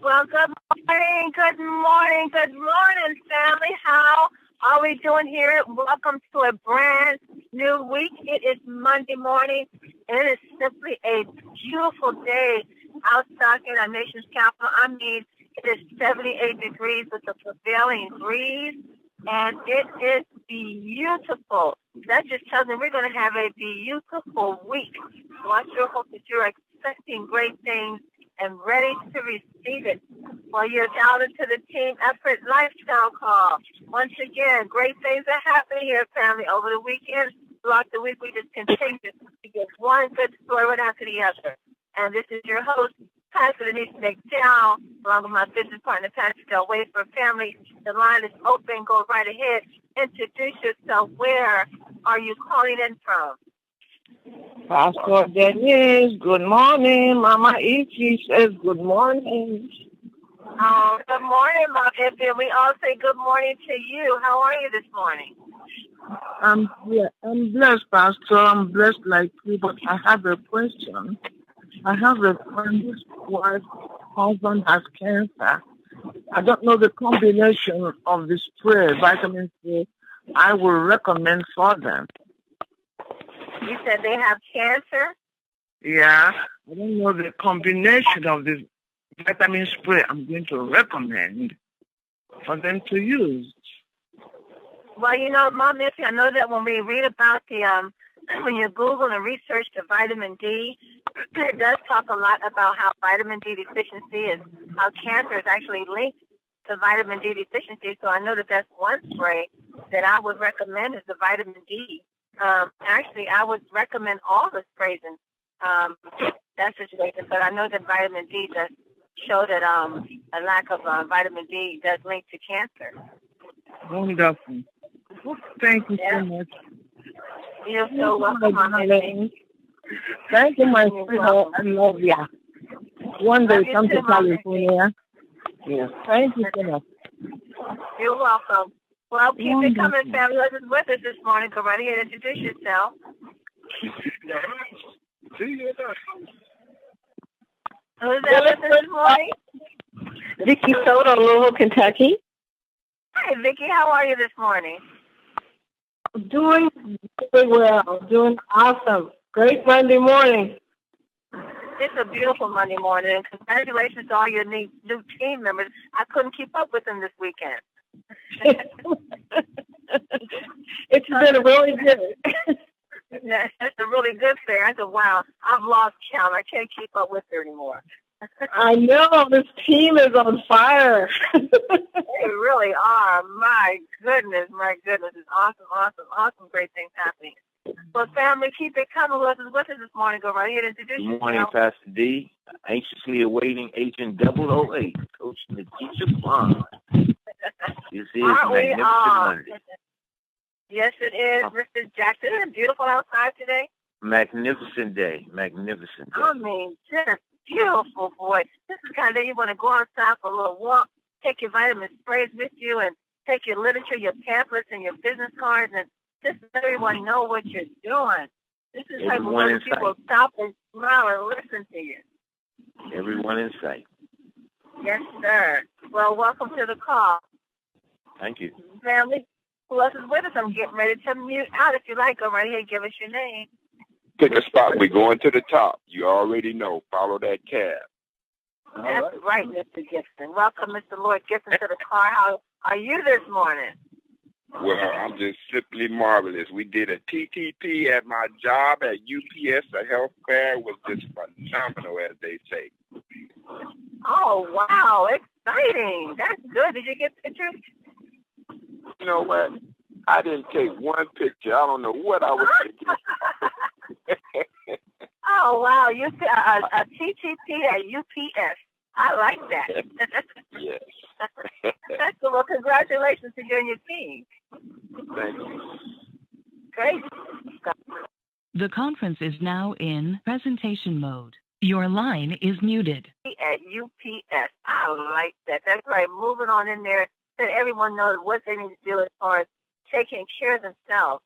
Well, good morning, family. How are we doing here? Welcome to a brand new week. It is Monday morning, and it is simply a beautiful day outside in our nation's capital. I mean, it is 78 degrees with a prevailing breeze, and it is beautiful. That just tells me we're going to have a beautiful week. So I sure hope that you're expecting great things and ready to receive it. Well, you're down into the Team Effort Lifestyle Call. Once again, great things are happening here, family. Over the weekend, throughout the week, we just continue to get one good story right after the other. And this is your host, Pastor Nikisha McDowell, along with my business partner, Pastor Del Wafer. Family, the line is open. Go right ahead. Introduce yourself. Where are you calling in from? Pastor Denise, good morning. Mama Ichi says good morning. Oh, good morning, Mom Effie. We all say good morning to you. How are you this morning? I'm blessed, Pastor. I'm blessed like you, but I have a question. I have a friend whose wife's husband has cancer. I don't know the combination of the spray, vitamin C, I will recommend for them. You said they have cancer? Yeah. I don't know the combination of this vitamin spray I'm going to recommend for them to use. Well, you know, Mom Missy, I know that when we read about the, when you Google and research the vitamin D, it does talk a lot about how vitamin D deficiency is, how cancer is actually linked to vitamin D deficiency. So I know that that's one spray that I would recommend is the vitamin D. Actually, I would recommend all the sprays in that situation, but I know that vitamin D does show that a lack of vitamin D does link to cancer. Wonderful. Thank you so much. You're so welcome, Mom. Thank you, my sweetheart. I love you. One day come to California. Yeah. Thank you so much. You're welcome. Well, keep it coming, family. Who's with us this morning? Go right ahead and introduce yourself. Who's that with us this morning? Vicky Soto, Louisville, Kentucky. Hi, Vicky. How are you this morning? Doing very well. Doing awesome. Great Monday morning. It's a beautiful Monday morning, and congratulations to all your new team members. I couldn't keep up with them this weekend. It's been really good. That's a really good thing. I said, wow, I've lost count. I can't keep up with her anymore. I know. This team is on fire. They really are. My goodness. It's awesome, great things happening. Well, family, keep it coming with us this morning. Go right ahead and introduce yourself. Good morning, Pastor D. Anxiously awaiting Agent 008, Coach Nikisha Bond. This is Magnificent Monday. Yes, it is, Mr. Jackson. Isn't it beautiful outside today? Magnificent day. I mean, just beautiful, boy. This is the kind of day you want to go outside for a little walk, take your vitamin sprays with you, and take your literature, your pamphlets, and your business cards, and just let everyone know what you're doing. This is like when people stop and smile and listen to you. Everyone in sight. Yes, sir. Well, welcome to the call. Thank you. Family, who else is with us? I'm getting ready to mute out. If you like, go right ahead and give us your name. Pick a spot. We're going to the top. You already know. Follow that cab. That's right, Mr. Gibson. Welcome, Mr. Lloyd Gibson, to the car. How are you this morning? Well, I'm just simply marvelous. We did a TTP at my job at UPS. The health fair was just phenomenal, as they say. Oh, wow. Exciting. That's good. Did you get pictures? You know what? I didn't take one picture. I don't know what I was thinking. Oh, wow. You a TTP at UPS. I like that. Yes. That's good. Well, congratulations to you and your team. Thank you. Great. The conference is now in presentation mode. Your line is muted. At UPS. I like that. That's right. Moving on in there, let everyone know what they need to do as far as taking care of themselves.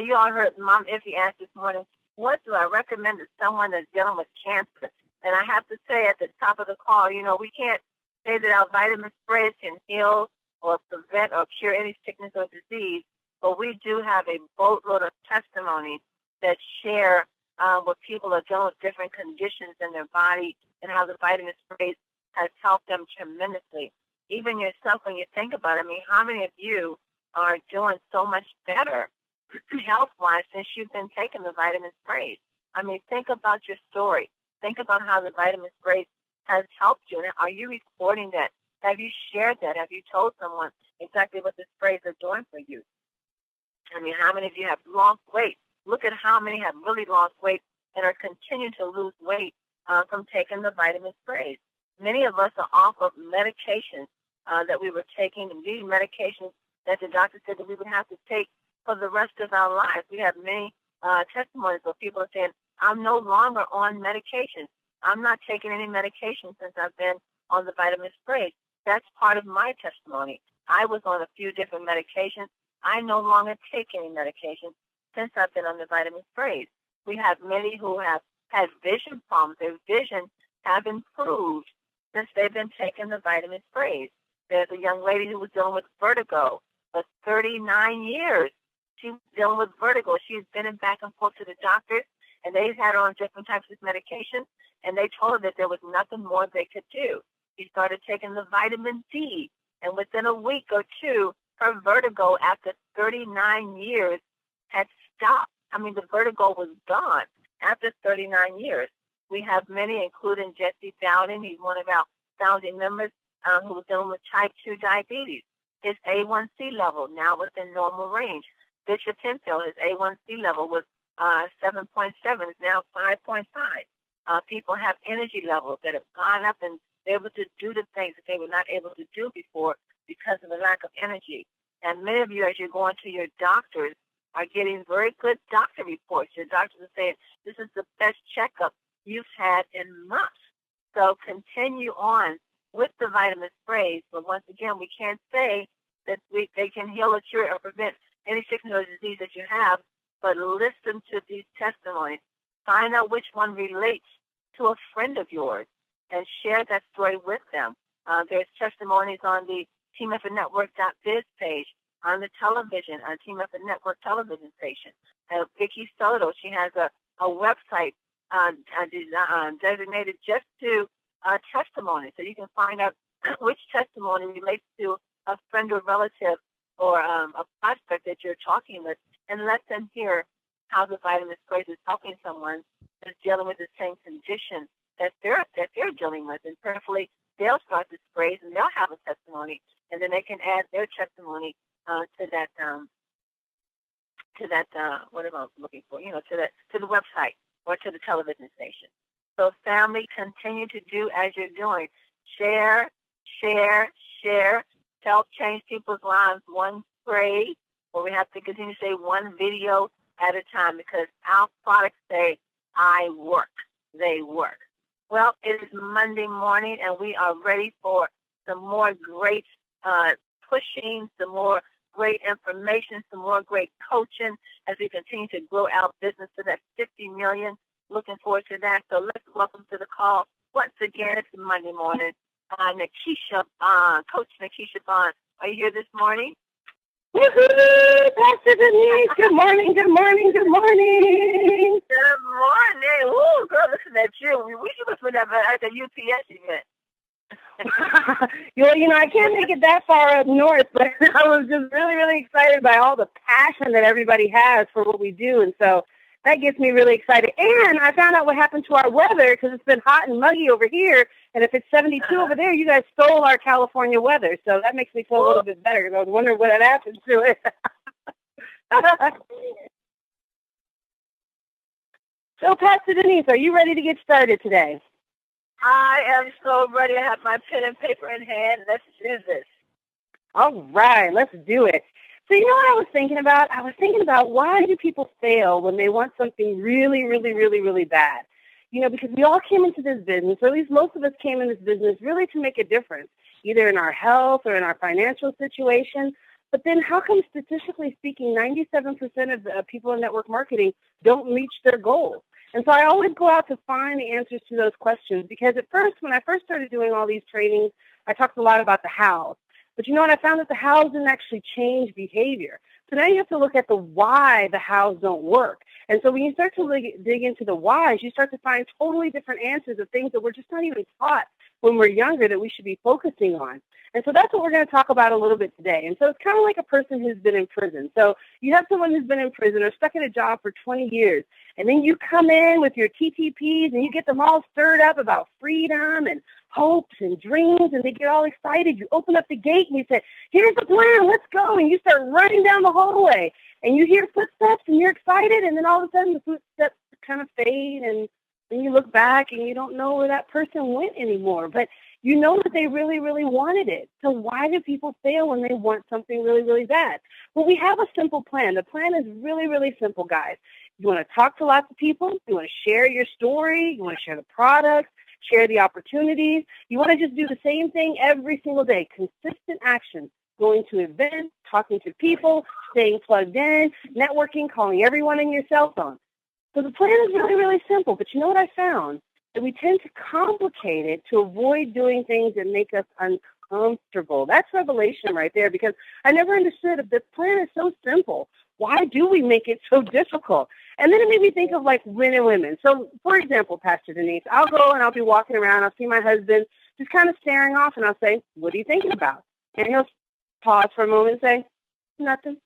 You all heard Mom Iffy ask this morning, what do I recommend to someone that's dealing with cancer? And I have to say at the top of the call, you know, we can't say that our vitamin sprays can heal or prevent or cure any sickness or disease, but we do have a boatload of testimonies that share what people are dealing with different conditions in their body and how the vitamin sprays has helped them tremendously. Even yourself, when you think about it, I mean, how many of you are doing so much better health-wise since you've been taking the vitamin sprays? I mean, think about your story. Think about how the vitamin sprays has helped you. Are you recording that? Have you shared that? Have you told someone exactly what the sprays are doing for you? I mean, how many of you have lost weight? Look at how many have really lost weight and are continuing to lose weight from taking the vitamin sprays. Many of us are off of medications that we were taking, and these medications that the doctor said that we would have to take for the rest of our lives. We have many testimonies where people are saying, I'm no longer on medication. I'm not taking any medication since I've been on the vitamin sprays. That's part of my testimony. I was on a few different medications. I no longer take any medication since I've been on the vitamin sprays. We have many who have had vision problems. Their vision have improved since they've been taking the vitamin sprays. There's a young lady who was dealing with vertigo for 39 years. She was dealing with vertigo. She's been back and forth to the doctors, and they've had her on different types of medication, and they told her that there was nothing more they could do. She started taking the vitamin D, and within a week or two, her vertigo after 39 years had stopped. I mean, the vertigo was gone after 39 years. We have many, including Jesse Dowden. He's one of our founding members who was dealing with type 2 diabetes. His A1C level now within normal range. Bishop Penfield, his A1C level was 7.7, is now 5.5. People have energy levels that have gone up and they're able to do the things that they were not able to do before because of the lack of energy. And many of you, as you're going to your doctors, are getting very good doctor reports. Your doctors are saying, this is the best checkup you've had in months. So continue on with the vitamin sprays. But once again, we can't say that they can heal or cure or prevent any sickness or disease that you have, but listen to these testimonies. Find out which one relates to a friend of yours and share that story with them. There's testimonies on the teameffortnetwork.biz page, on the television, on Team Effort Network television station. Vicki Soto, she has a website designated just to testimony, so you can find out which testimony relates to a friend or relative or a prospect that you're talking with, and let them hear how the vitamin sprays is helping someone that's dealing with the same condition that they're dealing with. And prayerfully, they'll start the sprays and they'll have a testimony, and then they can add their testimony to that what am I looking for? To the website or to the television station. So family, continue to do as you're doing. Share, share, share to help change people's lives one spray, or we have to continue to say one video at a time, because our products say, I work. They work. Well, it is Monday morning, and we are ready for some more great pushing, some more great information, some more great coaching as we continue to grow our business to that 50 million. Looking forward to that. So let's welcome to the call. Once again, it's Monday morning. Nikisha, Coach Nikisha Bond. Are you here this morning? Woohoo! Pastor Denise. Good morning, good morning, good morning. Good morning. Ooh, girl, listen at you. We should have been at the UPS event. I can't make it that far up north, but I was just really, really excited by all the passion that everybody has for what we do. And so that gets me really excited. And I found out what happened to our weather, because it's been hot and muggy over here. And if it's 72 over there, you guys stole our California weather. So that makes me feel a little bit better, because I was wondering what had happened to it. So, Pastor Denise, are you ready to get started today? I am so ready. I have my pen and paper in hand. Let's do this. All right, let's do it. So you know what I was thinking about? I was thinking about, why do people fail when they want something really, really, really, really bad? Because we all came into this business, or at least most of us came in this business really to make a difference, either in our health or in our financial situation. But then how come, statistically speaking, 97% of the people in network marketing don't reach their goals? And so I always go out to find the answers to those questions, because at first, when I first started doing all these trainings, I talked a lot about the hows. But you know what? I found that the hows didn't actually change behavior. So now you have to look at the why the hows don't work. And so when you start to dig into the whys, you start to find totally different answers of things that we're just not even taught when we're younger that we should be focusing on. And so that's what we're going to talk about a little bit today. And so it's kind of like a person who's been in prison. So you have someone who's been in prison or stuck in a job for 20 years, and then you come in with your TTPs and you get them all stirred up about freedom and hopes and dreams, and they get all excited. You open up the gate and you say, here's the plan, let's go. And you start running down the hallway, and you hear footsteps, and you're excited, and then all of a sudden the footsteps kind of fade, and then you look back, and you don't know where that person went anymore. But you know that they really, really wanted it. So why do people fail when they want something really, really bad? Well, we have a simple plan. The plan is really, really simple, guys. You want to talk to lots of people. You want to share your story. You want to share the products, share the opportunities. You want to just do the same thing every single day, consistent action, going to events, talking to people, staying plugged in, networking, calling everyone in your cell phone. So the plan is really, really simple. But you know what I found? That we tend to complicate it to avoid doing things that make us uncomfortable. That's revelation right there, because I never understood if the plan is so simple, why do we make it so difficult? And then it made me think of like men and women. So, for example, Pastor Denise, I'll go and I'll be walking around. I'll see my husband just kind of staring off, and I'll say, what are you thinking about? And he'll pause for a moment and say, nothing.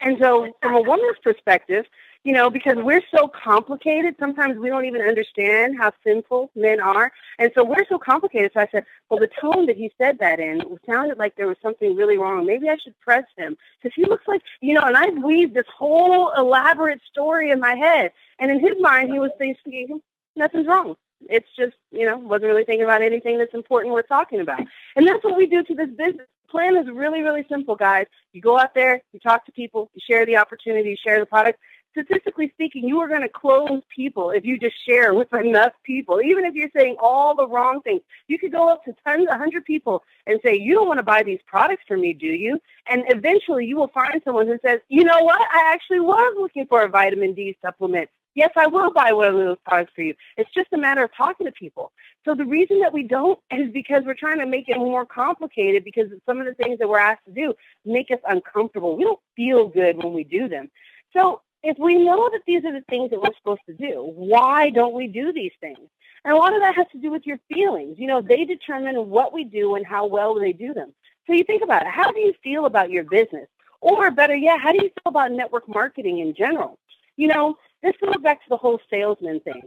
And so from a woman's perspective, you know, because we're so complicated, sometimes we don't even understand how simple men are. And so we're so complicated. So I said, well, the tone that he said that in sounded like there was something really wrong. Maybe I should press him, because he looks like, you know, and I weaved this whole elaborate story in my head. And in his mind, he was thinking, nothing's wrong. It's just, you know, wasn't really thinking about anything that's important we're talking about. And that's what we do to this business. The plan is really, really simple, guys. You go out there, you talk to people, you share the opportunity, you share the product. Statistically speaking, you are going to close people if you just share with enough people. Even if you're saying all the wrong things, you could go up to 100 people and say, you don't want to buy these products from me, do you? And eventually you will find someone who says, you know what? I actually was looking for a vitamin D supplement. Yes, I will buy one of those products for you. It's just a matter of talking to people. So the reason that we don't is because we're trying to make it more complicated, because some of the things that we're asked to do make us uncomfortable. We don't feel good when we do them. So if we know that these are the things that we're supposed to do, why don't we do these things? And a lot of that has to do with your feelings. You know, they determine what we do and how well they do them. So you think about it. How do you feel about your business? Or better yet, how do you feel about network marketing in general? You know, this goes back to the whole salesman thing.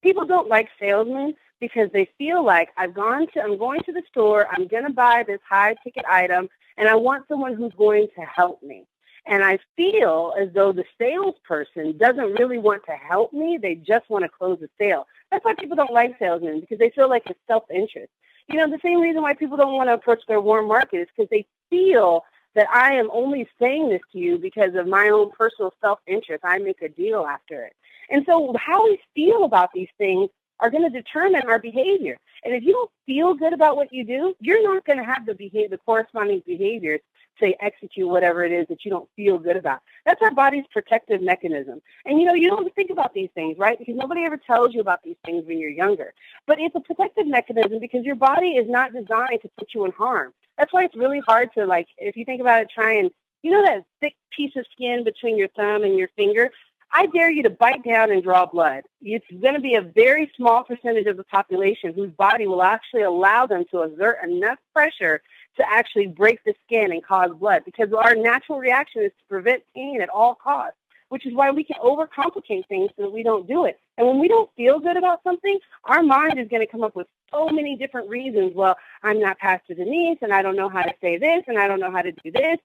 People don't like salesmen because they feel like I'm going to the store, I'm going to buy this high-ticket item, and I want someone who's going to help me. And I feel as though the salesperson doesn't really want to help me. They just want to close the sale. That's why people don't like salesmen, because they feel like it's self-interest. You know, the same reason why people don't want to approach their warm market is because they feel that I am only saying this to you because of my own personal self-interest. I make a deal after it. And so how we feel about these things are going to determine our behavior. And if you don't feel good about what you do, you're not going to have the corresponding behaviors to execute whatever it is that you don't feel good about. That's our body's protective mechanism. And, you know, you don't think about these things, right? Because nobody ever tells you about these things when you're younger. But it's a protective mechanism because your body is not designed to put you in harm. That's why it's really hard to, like, if you think about it, try and, you know, that thick piece of skin between your thumb and your finger? I dare you to bite down and draw blood. It's going to be a very small percentage of the population whose body will actually allow them to exert enough pressure to actually break the skin and cause blood, because our natural reaction is to prevent pain at all costs, which is why we can overcomplicate things so that we don't do it. And when we don't feel good about something, our mind is going to come up with so many different reasons. Well, I'm not Pastor Denise, and I don't know how to say this, and I don't know how to do this.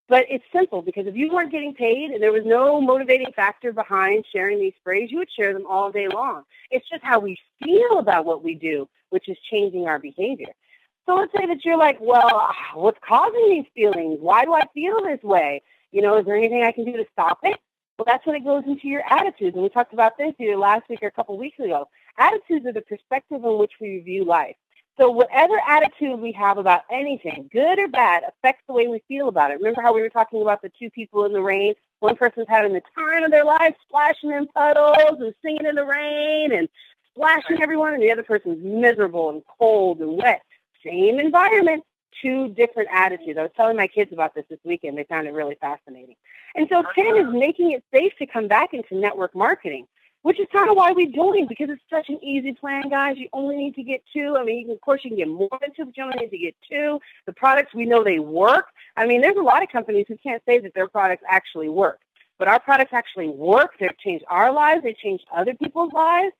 But it's simple, because if you weren't getting paid and there was no motivating factor behind sharing these sprays, you would share them all day long. It's just how we feel about what we do, which is changing our behavior. So let's say that you're like, well, what's causing these feelings? Why do I feel this way? You know, is there anything I can do to stop it? Well, that's when it goes into your attitudes. And we talked about this either last week or a couple weeks ago. Attitudes are the perspective in which we view life. So whatever attitude we have about anything, good or bad, affects the way we feel about it. Remember how we were talking about the two people in the rain? One person's having the time of their life, splashing in puddles and singing in the rain and splashing everyone, and the other person's miserable and cold and wet. same environment, 2 different attitudes. I was telling my kids about this weekend. They found it really fascinating. And so 10 is making it safe to come back into network marketing, which is kind of why we joined, because it's such an easy plan, guys. You only need to get 2. I mean, of course, you can get more than 2, but you only need to get 2. The products, we know they work. I mean, there's a lot of companies who can't say that their products actually work, but our products actually work. They've changed our lives. They've changed other people's lives.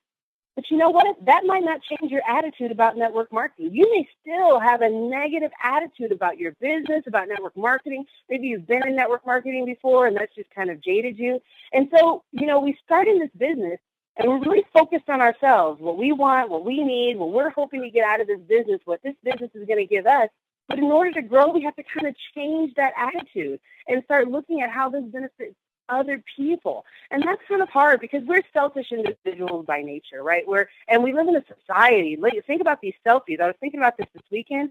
But you know what? That might not change your attitude about network marketing. You may still have a negative attitude about your business, about network marketing. Maybe you've been in network marketing before, and that's just kind of jaded you. And so, we started this business, and we're really focused on ourselves, what we want, what we need, what we're hoping to get out of this business, what this business is going to give us. But in order to grow, we have to kind of change that attitude and start looking at how this benefits other people. And that's kind of hard because we're selfish individuals by nature, right? And we live in a society. Think about these selfies. I was thinking about this weekend.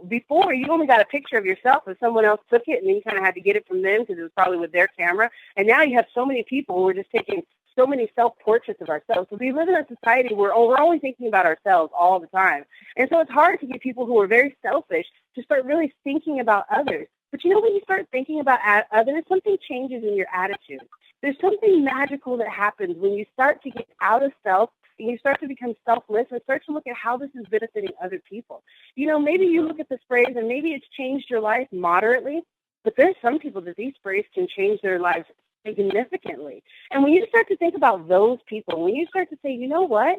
Before you only got a picture of yourself if someone else took it, and then you kind of had to get it from them because it was probably with their camera. And now you have so many people who are just taking so many self-portraits of ourselves. So we live in a society where we're only thinking about ourselves all the time. And so it's hard to get people who are very selfish to start really thinking about others. But when you start thinking about others, something changes in your attitude. There's something magical that happens when you start to get out of self and you start to become selfless and start to look at how this is benefiting other people. Maybe you look at the sprays and maybe it's changed your life moderately, but there's some people that these sprays can change their lives significantly. And when you start to think about those people, when you start to say, you know what,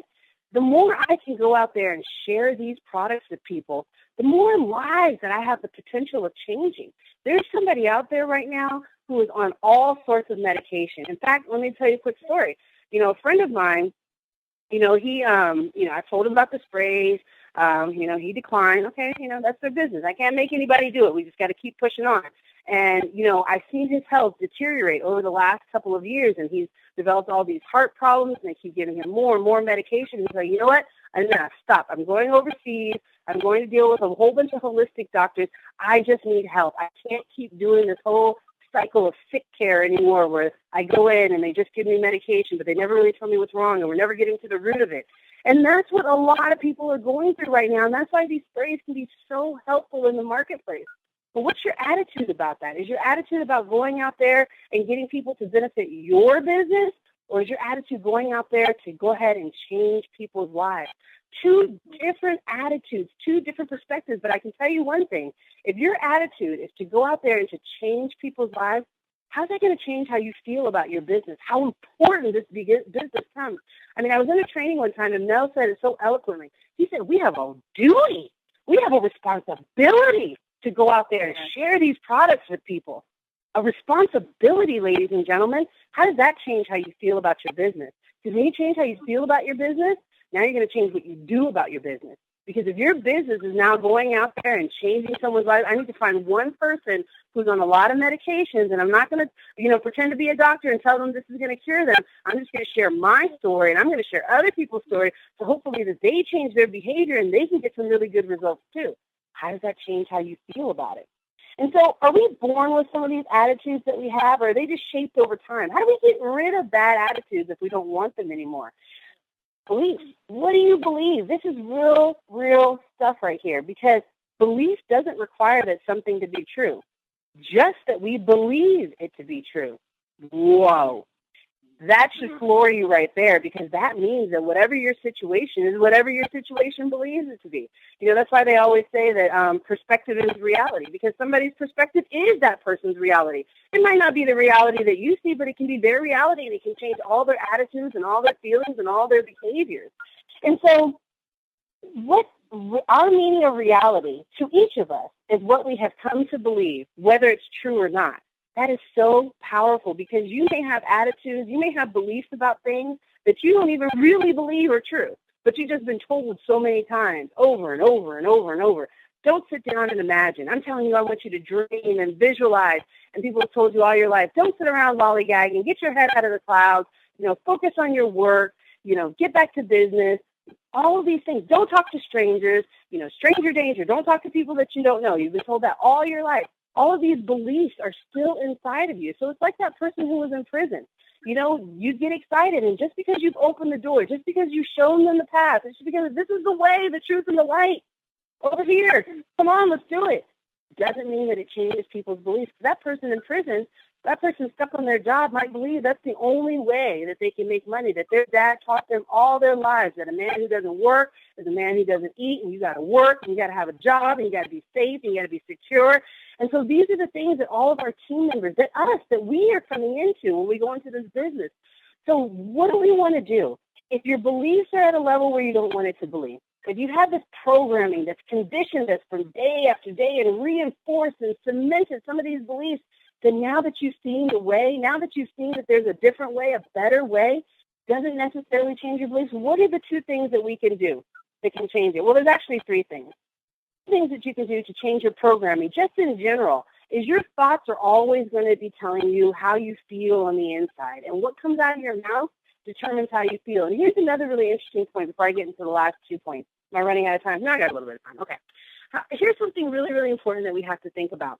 the more I can go out there and share these products with people, the more lives that I have the potential of changing. There's somebody out there right now who is on all sorts of medication. In fact, let me tell you a quick story. A friend of mine, he, I told him about the sprays. He declined. Okay, that's their business. I can't make anybody do it. We just got to keep pushing on. And, I've seen his health deteriorate over the last couple of years, and he's developed all these heart problems, and they keep giving him more and more medication. He's like, you know what? Enough. Stop. I'm going overseas. I'm going to deal with a whole bunch of holistic doctors. I just need help. I can't keep doing this whole cycle of sick care anymore where I go in and they just give me medication, but they never really tell me what's wrong, and we're never getting to the root of it. And that's what a lot of people are going through right now, and that's why these sprays can be so helpful in the marketplace. But what's your attitude about that? Is your attitude about going out there and getting people to benefit your business, or is your attitude going out there to go ahead and change people's lives? 2 different attitudes, 2 different perspectives. But I can tell you one thing. If your attitude is to go out there and to change people's lives, how's that going to change how you feel about your business? How important this business becomes? I mean, I was in a training one time, and Mel said it so eloquently. He said, we have a duty. We have a responsibility to go out there and share these products with people. A responsibility, ladies and gentlemen. How does that change how you feel about your business? Because when you change how you feel about your business, now you're going to change what you do about your business. Because if your business is now going out there and changing someone's life, I need to find one person who's on a lot of medications, and I'm not going to, pretend to be a doctor and tell them this is going to cure them. I'm just going to share my story, and I'm going to share other people's story, so hopefully that they change their behavior and they can get some really good results too. How does that change how you feel about it? And so are we born with some of these attitudes that we have, or are they just shaped over time? How do we get rid of bad attitudes if we don't want them anymore? Beliefs. What do you believe? This is real stuff right here, because belief doesn't require that something to be true, just that we believe it to be true. Whoa. That should floor you right there, because that means that whatever your situation is, whatever your situation believes it to be. That's why they always say that perspective is reality, because somebody's perspective is that person's reality. It might not be the reality that you see, but it can be their reality, and it can change all their attitudes and all their feelings and all their behaviors. And so what our meaning of reality to each of us is what we have come to believe, whether it's true or not. That is so powerful, because you may have attitudes, you may have beliefs about things that you don't even really believe are true, but you've just been told so many times over and over and over and over. Don't sit down and imagine. I'm telling you, I want you to dream and visualize, and people have told you all your life, don't sit around lollygagging, get your head out of the clouds, focus on your work, get back to business, all of these things. Don't talk to strangers, stranger danger. Don't talk to people that you don't know. You've been told that all your life. All of these beliefs are still inside of you. So it's like that person who was in prison. You get excited, and just because you've opened the door, just because you've shown them the path, it's just because this is the way, the truth, and the light. Over here. Come on, let's do it. Doesn't mean that it changes people's beliefs. That person in prison, that person stuck on their job might believe that's the only way that they can make money, that their dad taught them all their lives that a man who doesn't work is a man who doesn't eat, and you got to work, and you got to have a job, and you got to be safe, and you got to be secure. And so these are the things that all of our team members, that we are coming into when we go into this business. So what do we want to do? If your beliefs are at a level where you don't want it to believe, if you have this programming that's conditioned us from day after day and reinforced and cemented some of these beliefs, then now that you've seen the way, now that you've seen that there's a different way, a better way, doesn't necessarily change your beliefs. What are the two things that we can do that can change it? Well, there's actually three things. Things that you can do to change your programming, just in general, is your thoughts are always going to be telling you how you feel on the inside. And what comes out of your mouth determines how you feel. And here's another really interesting point before I get into the last 2 points. Am I running out of time? No, I got a little bit of time. Okay. Here's something really, really important that we have to think about.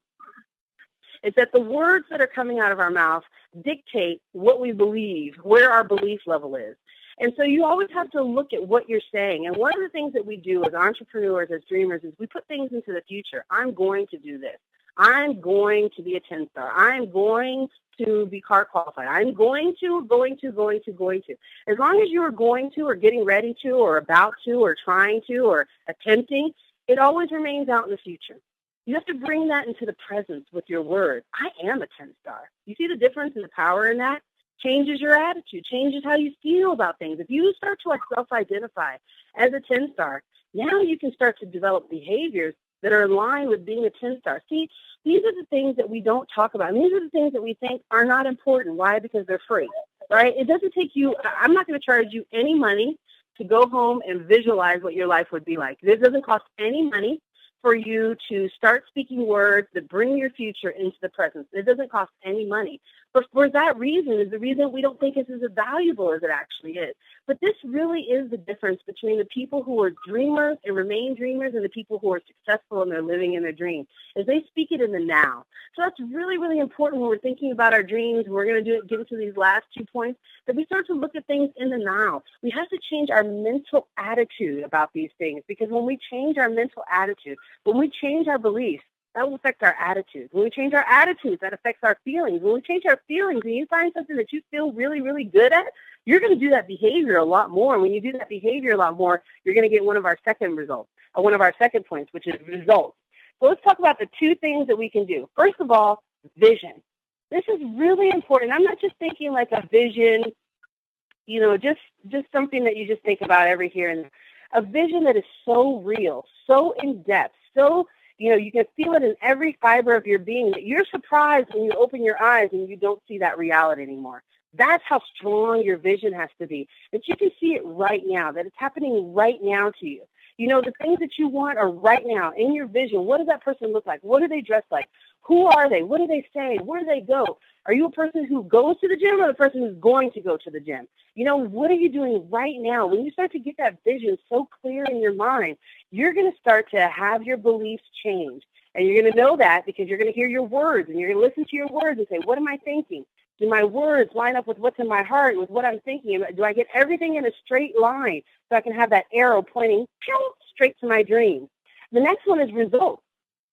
It's that the words that are coming out of our mouth dictate what we believe, where our belief level is. And so you always have to look at what you're saying. And one of the things that we do as entrepreneurs, as dreamers, is we put things into the future. I'm going to do this. I'm going to be a 10-star. I'm going to be car qualified. I'm going to. As long as you are going to or getting ready to or about to or trying to or attempting, it always remains out in the future. You have to bring that into the presence with your words. I am a 10-star. You see the difference in the power in that? Changes your attitude, changes how you feel about things. If you start to self-identify as a 10-star, now you can start to develop behaviors that are in line with being a 10-star. See, these are the things that we don't talk about. And these are the things that we think are not important. Why? Because they're free, right? It doesn't take you, I'm not going to charge you any money to go home and visualize what your life would be like. This doesn't cost any money for you to start speaking words that bring your future into the present. It doesn't cost any money. But for that reason is the reason we don't think it's as valuable as it actually is. But this really is the difference between the people who are dreamers and remain dreamers and the people who are successful and they're living in their dream, is they speak it in the now. So that's really, really important when we're thinking about our dreams. We're going to get into these last 2 points, that we start to look at things in the now. We have to change our mental attitude about these things, because when we change our mental attitude, when we change our beliefs, that will affect our attitude. When we change our attitudes, that affects our feelings. When we change our feelings and you find something that you feel really, really good at, you're going to do that behavior a lot more. And when you do that behavior a lot more, you're going to get one of our second points, which is results. So let's talk about the two things that we can do. First of all, vision. This is really important. I'm not just thinking like a vision, just something that you just think about every here and there. A vision that is so real, so in-depth, so you can feel it in every fiber of your being that you're surprised when you open your eyes and you don't see that reality anymore. That's how strong your vision has to be, that you can see it right now, that it's happening right now to you. The things that you want are right now in your vision. What does that person look like? What do they dress like? Who are they? What do they say? Where do they go? Are you a person who goes to the gym or the person who's going to go to the gym? What are you doing right now? When you start to get that vision so clear in your mind, you're going to start to have your beliefs change. And you're going to know that because you're going to hear your words and you're going to listen to your words and say, what am I thinking? Do my words line up with what's in my heart, with what I'm thinking? Do I get everything in a straight line so I can have that arrow pointing straight to my dreams? The next one is results.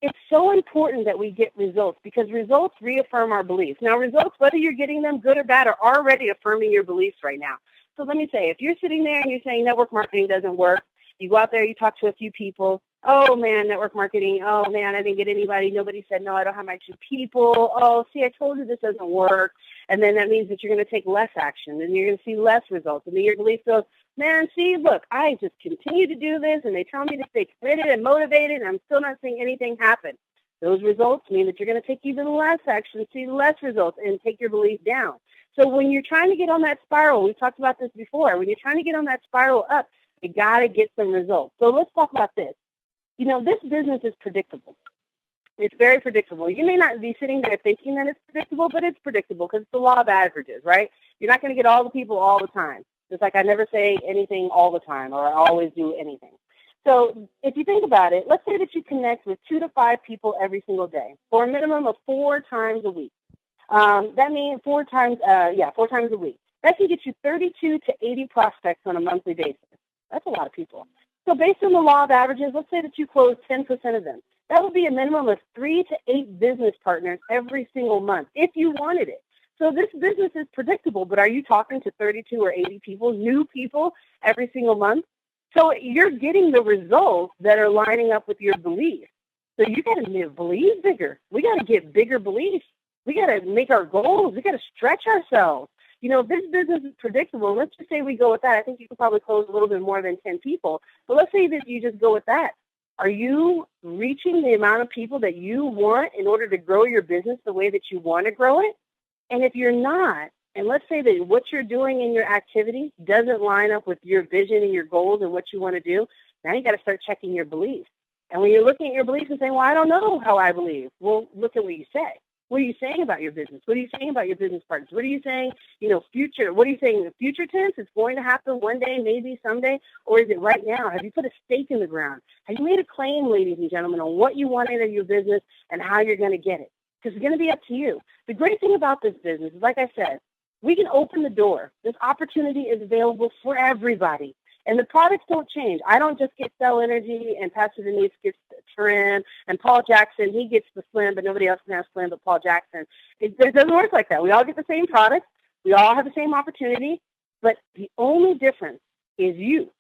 It's so important that we get results because results reaffirm our beliefs. Now, results, whether you're getting them good or bad, are already affirming your beliefs right now. So let me say, if you're sitting there and you're saying network marketing doesn't work, you go out there, you talk to a few people. Oh, man, network marketing. Oh, man, I didn't get anybody. Nobody said, no, I don't have my 2 people. Oh, see, I told you this doesn't work. And then that means that you're going to take less action and you're going to see less results. And then your belief goes, man, see, look, I just continue to do this and they tell me to stay committed and motivated and I'm still not seeing anything happen. Those results mean that you're going to take even less action, see less results, and take your belief down. So when you're trying to get on that spiral, we've talked about this before, when you're trying to get on that spiral up, you got to get some results. So let's talk about this. This business is predictable. It's very predictable. You may not be sitting there thinking that it's predictable, but it's predictable because it's the law of averages, right? You're not going to get all the people all the time. Just like I never say anything all the time or I always do anything. So if you think about it, let's say that you connect with 2 to 5 people every single day for a minimum of 4 times a week. That means 4 times a week. That can get you 32 to 80 prospects on a monthly basis. That's a lot of people. So based on the law of averages, let's say that you close 10% of them. That would be a minimum of 3 to 8 business partners every single month if you wanted it. So this business is predictable, but are you talking to 32 or 80 people, new people, every single month? So you're getting the results that are lining up with your beliefs. So you got to believe bigger. We got to get bigger beliefs. We got to make our goals. We got to stretch ourselves. This business is predictable. Let's just say we go with that. I think you could probably close a little bit more than 10 people. But let's say that you just go with that. Are you reaching the amount of people that you want in order to grow your business the way that you want to grow it? And if you're not, and let's say that what you're doing in your activity doesn't line up with your vision and your goals and what you want to do, now you got to start checking your beliefs. And when you're looking at your beliefs and saying, well, I don't know how I believe, well, look at what you say. What are you saying about your business? What are you saying about your business partners? What are you saying, future? What are you saying in the future tense? It's going to happen one day, maybe someday, or is it right now? Have you put a stake in the ground? Have you made a claim, ladies and gentlemen, on what you want out of your business and how you're going to get it? Because it's going to be up to you. The great thing about this business is, like I said, we can open the door. This opportunity is available for everybody. And the products don't change. I don't just get Cell Energy, and Pastor Denise gets Trim, and Paul Jackson, he gets the Slim, but nobody else can have Slim but Paul Jackson. It doesn't work like that. We all get the same products. We all have the same opportunity. But the only difference is you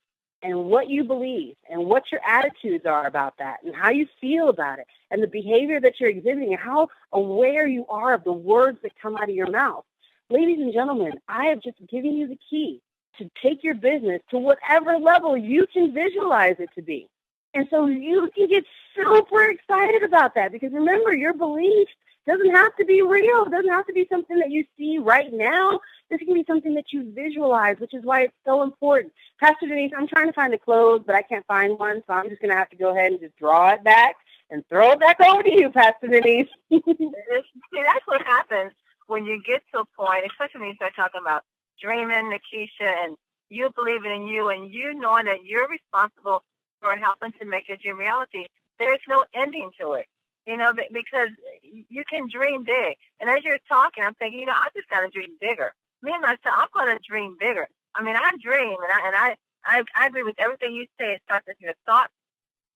and what you believe and what your attitudes are about that and how you feel about it and the behavior that you're exhibiting and how aware you are of the words that come out of your mouth. Ladies and gentlemen, I have just given you the key to take your business to whatever level you can visualize it to be. And so you can get super excited about that because remember, your belief doesn't have to be real. It doesn't have to be something that you see right now. This can be something that you visualize, which is why it's so important. Pastor Denise, I'm trying to find a clothes, but I can't find one, so I'm just going to have to go ahead and just draw it back and throw it back over to you, Pastor Denise. See, that's what happens when you get to a point, especially when you start talking about dreaming, Nikisha, and you believing in you and you knowing that you're responsible for helping to make your dream reality. There's no ending to it, because you can dream big. And as you're talking, I'm thinking, I just got to dream bigger. Me and myself, I'm going to dream bigger. I mean, I dream, and I agree with everything you say. It starts with your thoughts,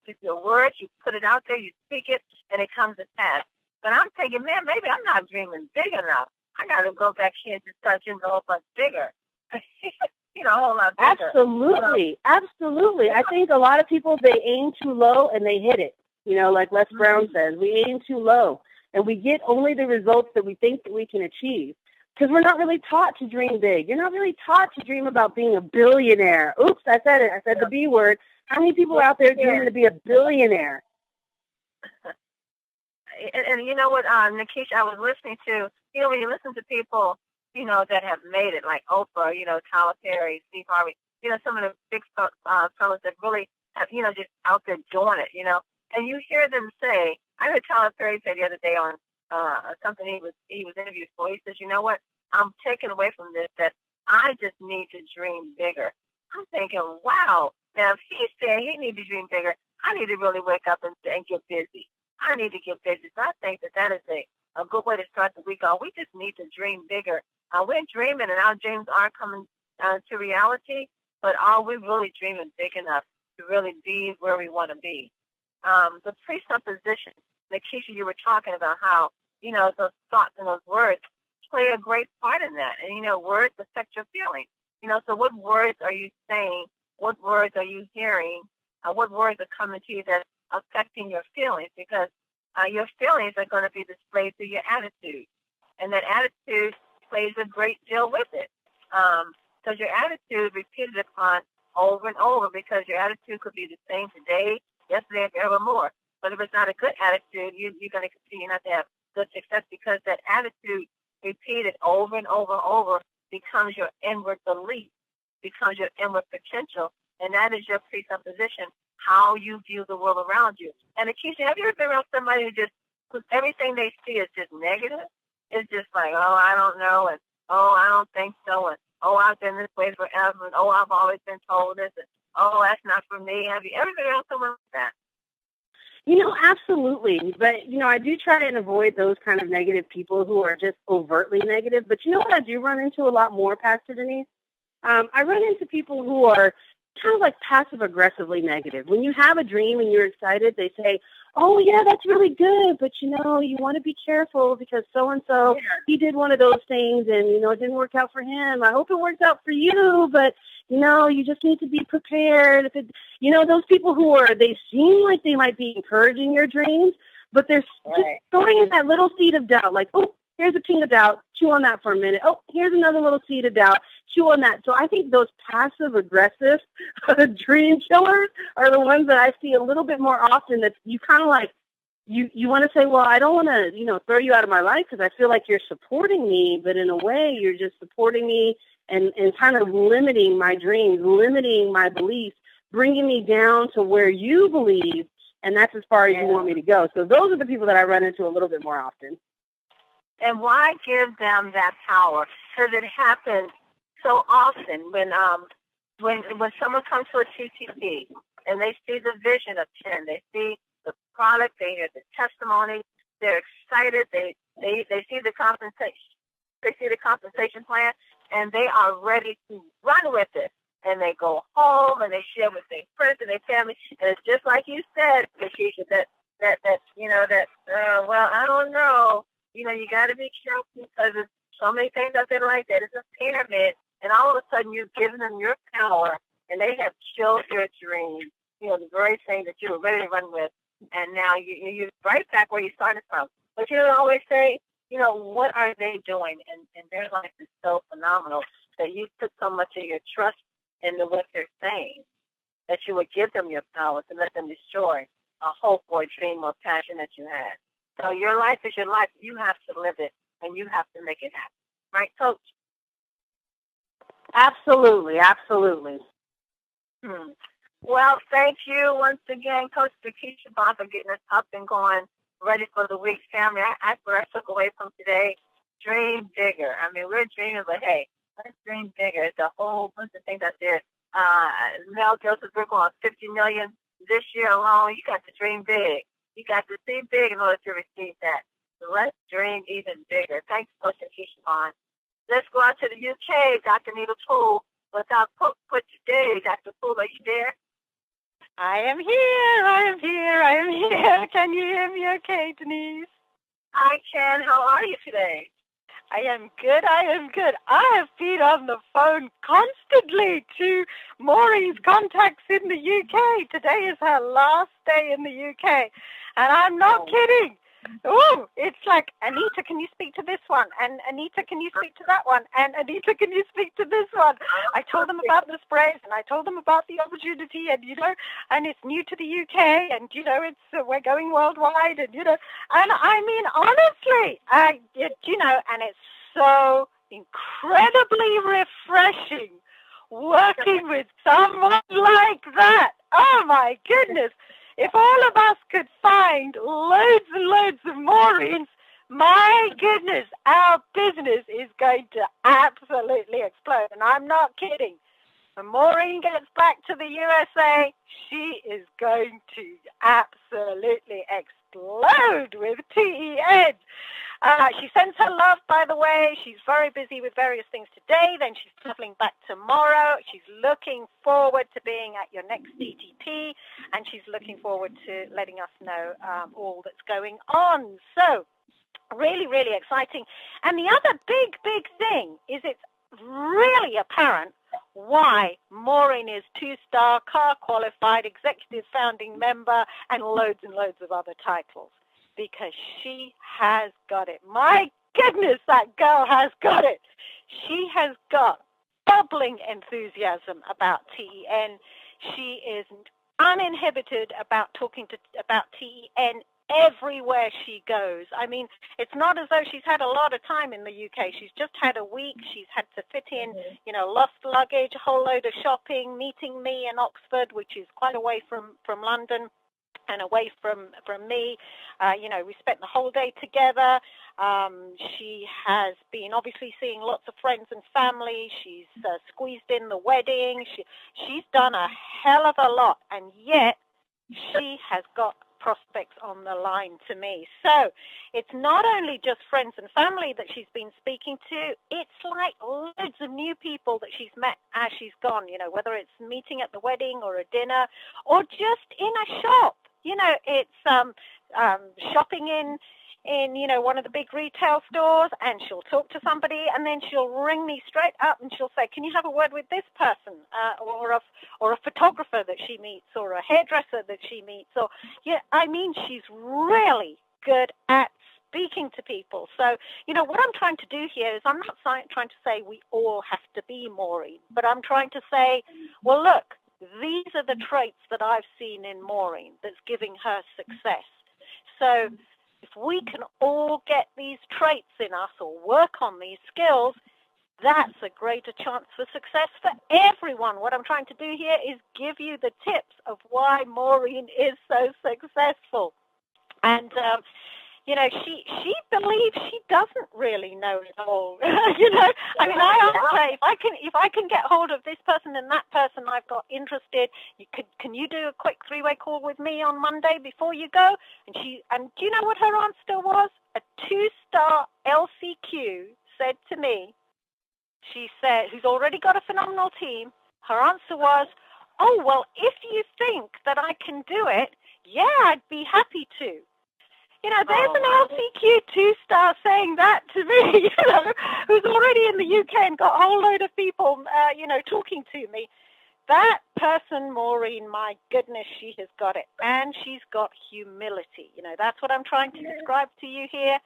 with your words. You put it out there, you speak it, and it comes to pass. But I'm thinking, man, maybe I'm not dreaming big enough. I got to go back here and just start dreaming a whole bunch bigger. A whole lot bigger. Absolutely. Absolutely. I think a lot of people, they aim too low and they hit it. Like Les Brown says, we aim too low and we get only the results that we think that we can achieve because we're not really taught to dream big. You're not really taught to dream about being a billionaire. Oops, I said it. I said the B word. How many people out there dreaming to be a billionaire? And you know what, Nikisha, I was listening to, when you listen to people, that have made it, like Oprah, Tyler Perry, Steve Harvey, some of the big fellas that really have, just out there doing it, and you hear them say, I heard Tyler Perry say the other day on something he was interviewed for, he says, you know what, I'm taking away from this that I just need to dream bigger. I'm thinking, wow, now if he's saying he needs to dream bigger, I need to really wake up and get busy. I need to get busy. So I think that is a good way to start the week off. We just need to dream bigger. We're dreaming, and our dreams are coming to reality, but are we really dreaming big enough to really be where we want to be? The presupposition, Nikisha, you were talking about how, those thoughts and those words play a great part in that. And, words affect your feelings. So what words are you saying? What words are you hearing? What words are coming to you that's affecting your feelings? Because your feelings are going to be displayed through your attitude. And that attitude plays a great deal with it. Because your attitude repeated upon over and over, because your attitude could be the same today, yesterday, and forevermore. But if it's not a good attitude, you're going to continue not to have good success, because that attitude repeated over and over and over becomes your inward belief, becomes your inward potential, and that is your presupposition, how you view the world around you. And Nikisha, have you ever been around somebody who everything they see is just negative? It's just like, oh, I don't know, and oh, I don't think so, and oh, I've been this way forever, and oh, I've always been told this, and oh, that's not for me. Have you ever been around someone like that? Absolutely. But, I do try and avoid those kind of negative people who are just overtly negative. But you know what I do run into a lot more, Pastor Denise? I run into people who are kind of like passive-aggressively negative. When you have a dream and you're excited, they say, oh, yeah, that's really good, but, you want to be careful because so-and-so, he did one of those things and, it didn't work out for him. I hope it works out for you, but, you just need to be prepared. If it, those people they seem like they might be encouraging your dreams, but they're just throwing in that little seed of doubt, like, oh, here's a seed of doubt, chew on that for a minute. Oh, here's another little seed of doubt, chew on that. So I think those passive-aggressive dream killers are the ones that I see a little bit more often, that you kind of like, you want to say, well, I don't want to, throw you out of my life because I feel like you're supporting me, but in a way you're just supporting me and kind of limiting my dreams, limiting my beliefs, bringing me down to where you believe, and that's as far as you want me to go. So those are the people that I run into a little bit more often. And why give them that power? Because it happens so often when someone comes to a TTP and they see the vision of 10, they see the product, they hear the testimony, they're excited, they see the compensation plan, and they are ready to run with it. And they go home and they share with their friends and their family. And it's just like you said, Nikisha, well, I don't know. You got to be careful because there's so many things out there like that. It's a pyramid, and all of a sudden you've given them your power, and they have killed your dreams. The very thing that you were ready to run with, and now you're right back where you started from. But you don't always say, what are they doing? And their life is so phenomenal that you put so much of your trust into what they're saying that you would give them your power to let them destroy a hope or a dream or passion that you had. So your life is your life. You have to live it, and you have to make it happen. Right, Coach? Absolutely, absolutely. Well, thank you once again, Coach Nikisha Bond, for getting us up and going, ready for the week, family. I took away from today, dream bigger. I mean, we're dreaming, but hey, let's dream bigger. It's a whole bunch of things out there. Mel Joseph, we're going $50 million this year alone. You got to dream big. You got to see big in order to receive that. So let's dream even bigger. Thanks, Coach Nikisha Bond. Let's go out to the UK, Dr. Needle Poole. Without put today, Dr. Poole, are you there? I am here. Can you hear me okay, Denise? I can. How are you today? I am good. I have been on the phone constantly to Maureen's contacts in the UK. Today is her last day in the UK. And I'm not kidding. Oh, it's like, Anita, can you speak to this one? And Anita, can you speak to that one? And Anita, can you speak to this one? I told them about the sprays, and I told them about the opportunity, and and it's new to the UK, and it's we're going worldwide, and and I mean honestly, and it's so incredibly refreshing working with someone like that. Oh my goodness. If all of us could find loads and loads of Maureen's, my goodness, our business is going to absolutely explode. And I'm not kidding. When Maureen gets back to the USA, she is going to absolutely explode with TEN. She sends her love, by the way. She's very busy with various things today. Then she's traveling back tomorrow. She's looking forward to being at your next DTP, and she's looking forward to letting us know all that's going on. So really, really exciting. And the other big, big thing is it's really apparent why Maureen is 2-star, car qualified, executive founding member, and loads of other titles. Because she has got it. My goodness, that girl has got it. She has got bubbling enthusiasm about TEN. She is uninhibited about talking about TEN everywhere she goes. I mean, it's not as though she's had a lot of time in the UK. She's just had a week. She's had to fit in, lost luggage, a whole load of shopping, meeting me in Oxford, which is quite away from London. And away from me. We spent the whole day together. She has been obviously seeing lots of friends and family. She's squeezed in the wedding. She's done a hell of a lot, and yet she has got prospects on the line to me. So it's not only just friends and family that she's been speaking to, it's like loads of new people that she's met as she's gone, whether it's meeting at the wedding or a dinner or just in a shop. It's shopping in one of the big retail stores, and she'll talk to somebody, and then she'll ring me straight up and she'll say, can you have a word with this person, or a photographer that she meets, or a hairdresser that she meets, she's really good at speaking to people. So, what I'm trying to do here is I'm not trying to say we all have to be Maureen, but I'm trying to say, well, look, these are the traits that I've seen in Maureen that's giving her success. So if we can all get these traits in us or work on these skills, that's a greater chance for success for everyone. What I'm trying to do here is give you the tips of why Maureen is so successful. And, she believes she doesn't really know it all. I asked her, if I can get hold of this person and that person I've got interested, can you do a quick 3-way call with me on Monday before you go? And do you know what her answer was? A 2-star LCQ said to me, she said, who's already got a phenomenal team, her answer was, oh, well, if you think that I can do it, yeah, I'd be happy to. There's an LCQ 2-star saying that to me, who's already in the UK and got a whole load of people, talking to me. That person, Maureen, my goodness, she has got it. And she's got humility. That's what I'm trying to describe to you here.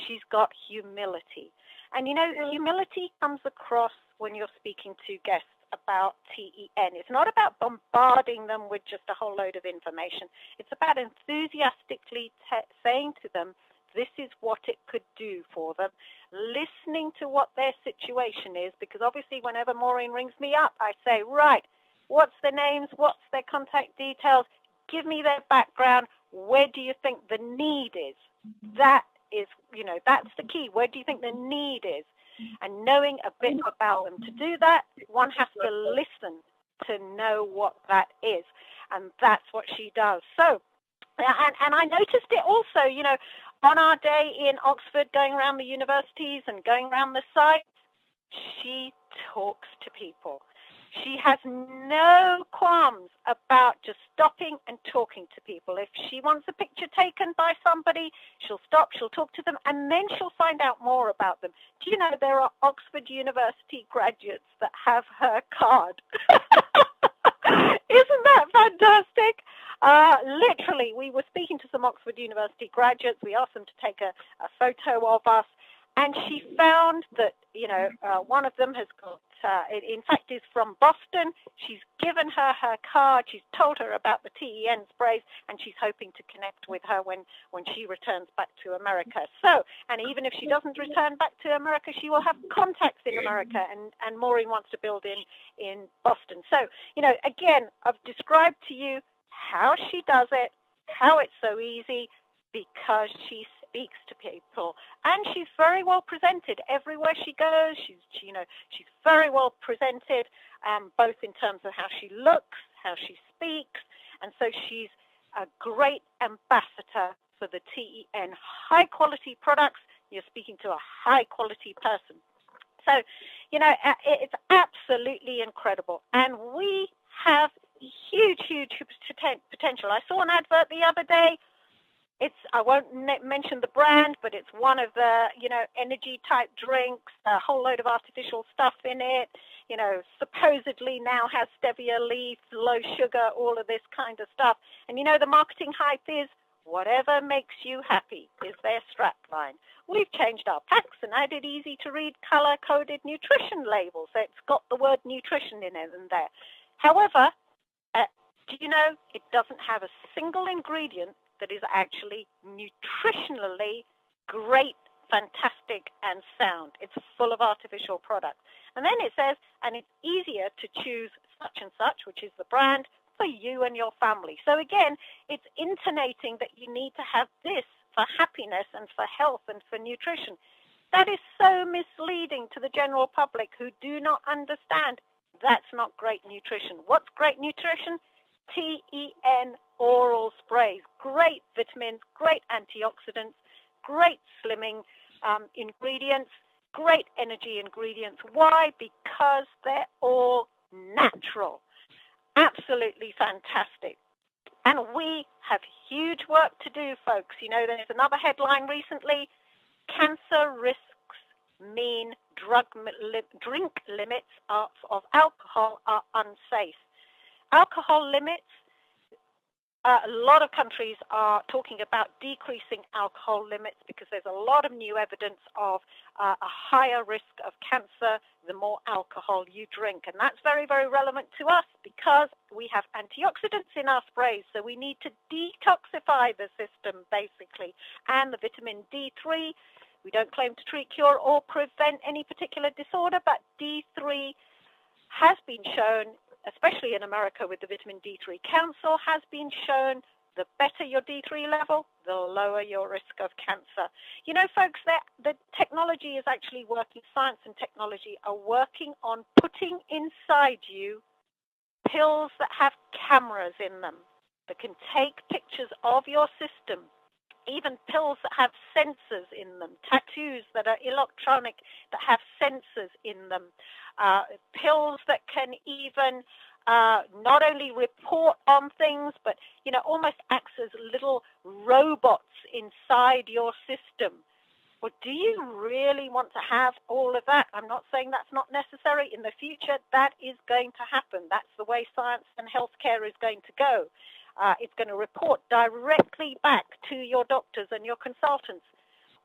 She's got humility. And, humility comes across when you're speaking to guests about TEN. It's not about bombarding them with just a whole load of information. It's about enthusiastically saying to them, this is what it could do for them, listening to what their situation is, because obviously whenever Maureen rings me up, I say, right, what's their names, what's their contact details, give me their background, where do you think the need is? That is, that's the key. Where do you think the need is? And knowing a bit about them. To do that, one has to listen to know what that is. And that's what she does. So, and I noticed it also, on our day in Oxford, going around the universities and going around the sites, she talks to people. She has no qualms about just stopping and talking to people. If she wants a picture taken by somebody, she'll stop, she'll talk to them, and then she'll find out more about them. Do you know there are Oxford University graduates that have her card? Isn't that fantastic? Literally, we were speaking to some Oxford University graduates. We asked them to take a photo of us. And she found that, one of them has got, in fact, is from Boston. She's given her card. She's told her about the TEN sprays, and she's hoping to connect with her when she returns back to America. So, and even if she doesn't return back to America, she will have contacts in America, and Maureen wants to build in Boston. So, again, I've described to you how she does it, how it's so easy, because she speaks to people, and she's very well presented everywhere she goes. She's very well presented, both in terms of how she looks, how she speaks, and so she's a great ambassador for the TEN high quality products. You're speaking to a high quality person. So, it's absolutely incredible, and we have huge potential. I saw an advert the other day. I won't mention the brand, but it's one of the, energy type drinks, a whole load of artificial stuff in it, supposedly now has stevia leaf, low sugar, all of this kind of stuff. And, the marketing hype is whatever makes you happy is their strap line. We've changed our packs and added easy to read color-coded nutrition labels. So it's got the word nutrition in it and there. However, do you know it doesn't have a single ingredient that is actually nutritionally great, fantastic, and sound. It's full of artificial products. And then it says, and it's easier to choose such and such, which is the brand, for you and your family. So again, it's intonating that you need to have this for happiness and for health and for nutrition. That is so misleading to the general public who do not understand that's not great nutrition. What's great nutrition? TEN oral sprays. Great vitamins, great antioxidants, great slimming ingredients, great energy ingredients. Why? Because they're all natural. Absolutely fantastic. And we have huge work to do, folks. You know, there's another headline recently, cancer risks mean drink limits of alcohol are unsafe. Alcohol limits, a lot of countries are talking about decreasing alcohol limits because there's a lot of new evidence of a higher risk of cancer the more alcohol you drink. And that's very, very relevant to us because we have antioxidants in our sprays, so we need to detoxify the system, basically. And the vitamin D3, we don't claim to treat, cure, or prevent any particular disorder, but D3 has been shown, especially in America with the Vitamin D3 Council, has been shown the better your D3 level, the lower your risk of cancer. You know, folks, the technology is actually working. Science and technology are working on putting inside you pills that have cameras in them that can take pictures of your system, even pills that have sensors in them, tattoos that are electronic that have sensors in them, pills that can even not only report on things, but, you know, almost acts as little robots inside your system. Well, do you really want to have all of that? I'm not saying that's not necessary. In the future, that is going to happen. That's the way science and healthcare is going to go. It's going to report directly back to your doctors and your consultants.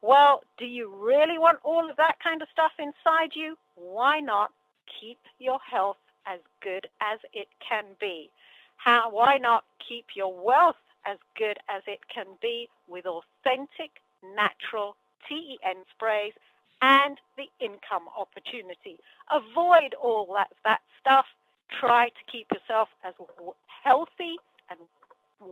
Well, do you really want all of that kind of stuff inside you? Why not keep your health as good as it can be? Why not keep your wealth as good as it can be with authentic, natural TEN sprays and the income opportunity? Avoid all that stuff. Try to keep yourself as healthy and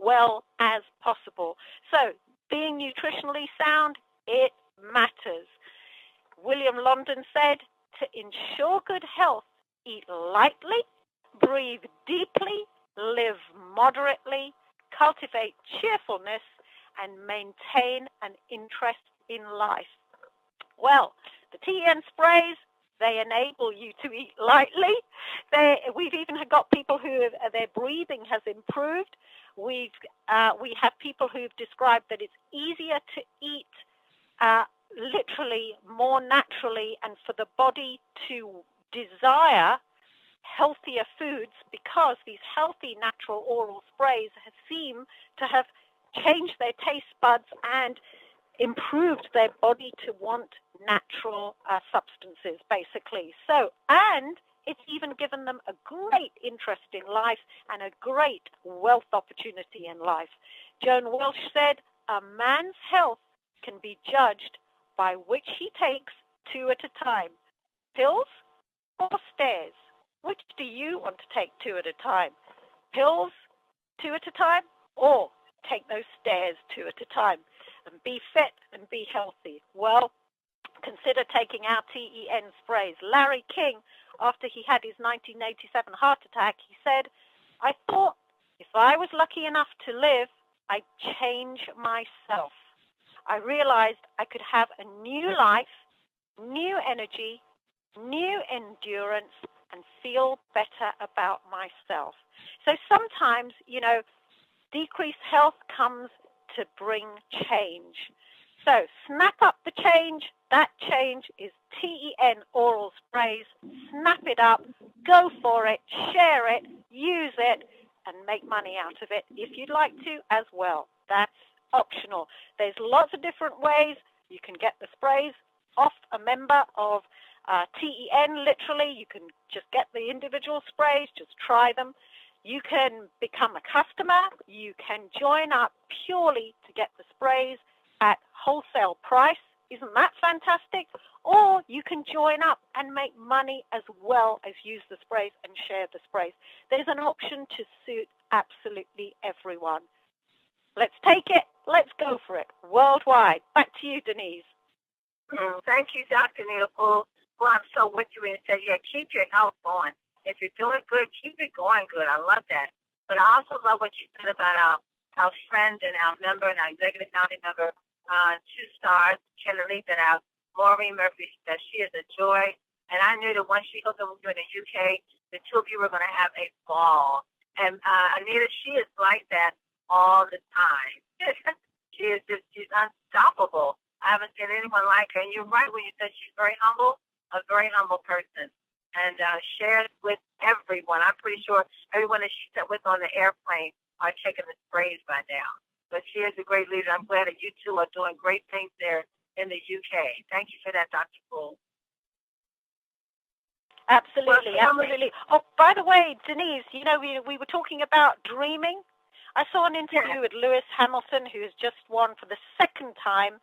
well as possible. So, being nutritionally sound, it matters. William London said, to ensure good health, eat lightly, breathe deeply, live moderately, cultivate cheerfulness, and maintain an interest in life. Well, the TEN sprays, they enable you to eat lightly. We've even got people who their breathing has improved. We have people who've described that it's easier to eat literally more naturally and for the body to desire healthier foods because these healthy natural oral sprays seem to have changed their taste buds and improved their body to want natural substances, basically. So, and it's even given them a great interest in life and a great wealth opportunity in life. Joan Welsh said, a man's health can be judged by which he takes 2 at a time, pills or stairs. Which do you want to take 2 at a time? Pills 2 at a time, or take those stairs 2 at a time and be fit and be healthy? Well, consider taking our TEN sprays. Larry King, after he had his 1987 heart attack, he said, I thought if I was lucky enough to live, I'd change myself. I realized I could have a new life, new energy, new endurance, and feel better about myself. So sometimes, you know, decreased health comes to bring change. So snap up the change. That change is TEN oral sprays. Snap it up, go for it, share it, use it, and make money out of it if you'd like to as well. That's optional. There's lots of different ways you can get the sprays off a member of TEN, literally. You can just get the individual sprays, just try them. You can become a customer. You can join up purely to get the sprays at wholesale price. Isn't that fantastic? Or you can join up and make money as well as use the sprays and share the sprays. There's an option to suit absolutely everyone. Let's take it. Let's go for it. Worldwide. Back to you, Denise. Thank you, Dr. Neal. Well, I'm so with you and say, yeah, keep your health going. If you're doing good, keep it going good. I love that. But I also love what you said about our friend and our member and our executive founding member, 2 stars, Kennedy, that our Maureen Murphy, that she is a joy. And I knew that once she hooked up with you in the UK, the 2 of you were going to have a ball. And Anita, she is like that all the time. she's unstoppable. I haven't seen anyone like her. And you're right when you said she's very humble, a very humble person. And shares with everyone. I'm pretty sure everyone that she sat with on the airplane are taking the sprays by now. But she is a great leader. I'm glad that you two are doing great things there in the UK. Thank you for that, Dr. Poole. Absolutely, absolutely. Oh, by the way, Denise, you know, we were talking about dreaming. I saw an interview with Lewis Hamilton, who has just won for the 2nd time.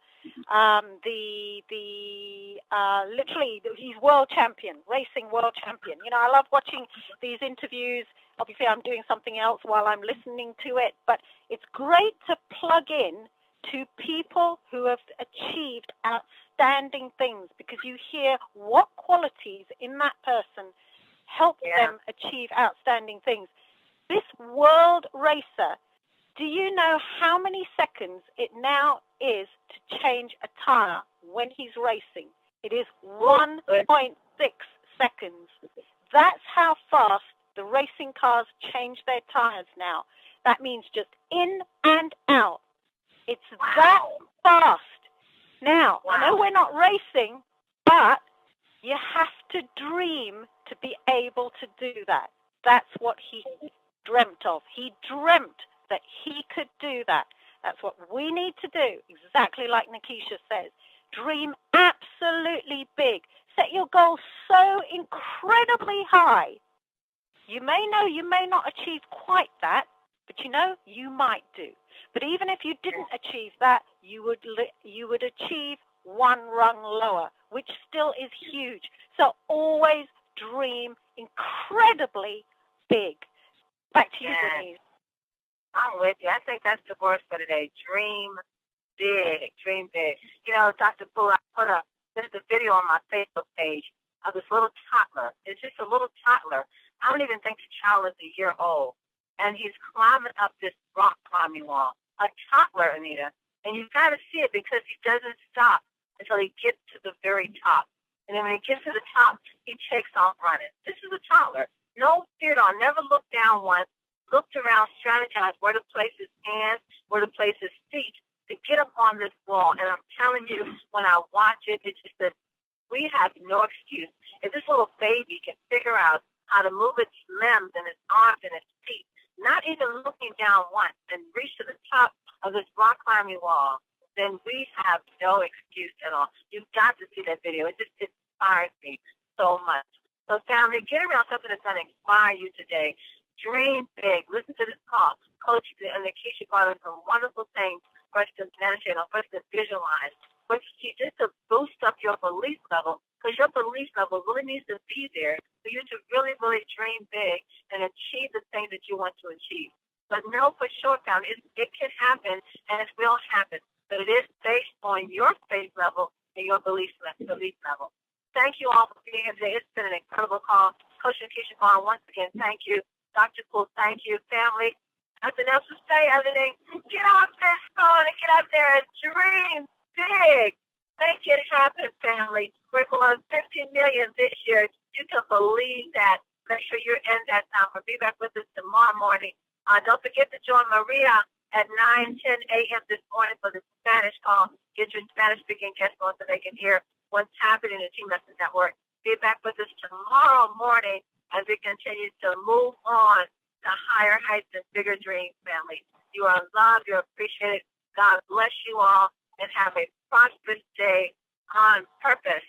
Literally, he's world champion, racing world champion. You know, I love watching these interviews. Obviously, I'm doing something else while I'm listening to it, but it's great to plug in to people who have achieved outstanding things, because you hear what qualities in that person help them achieve outstanding things. This world racer, do you know how many seconds it now is to change a tire when he's racing? It is 1.6 seconds. That's how fast the racing cars change their tires now. That means just in and out. It's that fast. Now, I know we're not racing, but you have to dream to be able to do that. That's what he dreamt of. He dreamt that he could do that. That's what we need to do, exactly like Nikisha says. Dream absolutely big. Set your goals so incredibly high. You may know you may not achieve quite that, but you know you might do. But even if you didn't achieve that, you would achieve 1 rung lower, which still is huge. So always dream incredibly big. Back to you, Denise. I'm with you. I think that's the word for today. Dream big. Dream big. You know, Dr. Poole, there's a video on my Facebook page of this little toddler. It's just a little toddler. I don't even think the child is a year old. And he's climbing up this rock climbing wall. A toddler, Anita. And you've got to see it because he doesn't stop until he gets to the very top. And then when he gets to the top, he takes off running. This is a toddler. No fear at all. Never looked down once. Looked around, strategized where to place his hands, where to place his feet to get up on this wall. And I'm telling you, when I watch it, it's just that we have no excuse. If this little baby can figure out how to move its limbs and its arms and its feet, not even looking down once, and reach to the top of this rock climbing wall, then we have no excuse at all. You've got to see that video. It just inspires me so much. So family, get around something that's going to inspire you today. Dream big. Listen to this call. Coach and Nikisha brought in some wonderful things for us to meditate on, for us to visualize, for you just to boost up your belief level, because your belief level really needs to be there for you to really, really dream big and achieve the things that you want to achieve. But know for sure, family, it can happen, and it will happen. But it is based on your faith level and your belief level. Thank you all for being here today. It's been an incredible call. Coach Nikisha Vaughn, once again, thank you. Dr. Poole, thank you. Family, nothing else to say other than get off this phone and get out there and dream big. Make it happen, family. We're going 15 million this year. You can believe that. Make sure you're in that time. We'll be back with us tomorrow morning. Don't forget to join Maria at 9:10 a.m. this morning for the Spanish call. Get your Spanish-speaking guests on so they can hear what's happening in the Team Message Network. Be back with us tomorrow morning as we continue to move on to higher heights and bigger dreams, family. You are loved. You're appreciated. God bless you all and have a prosperous day on purpose.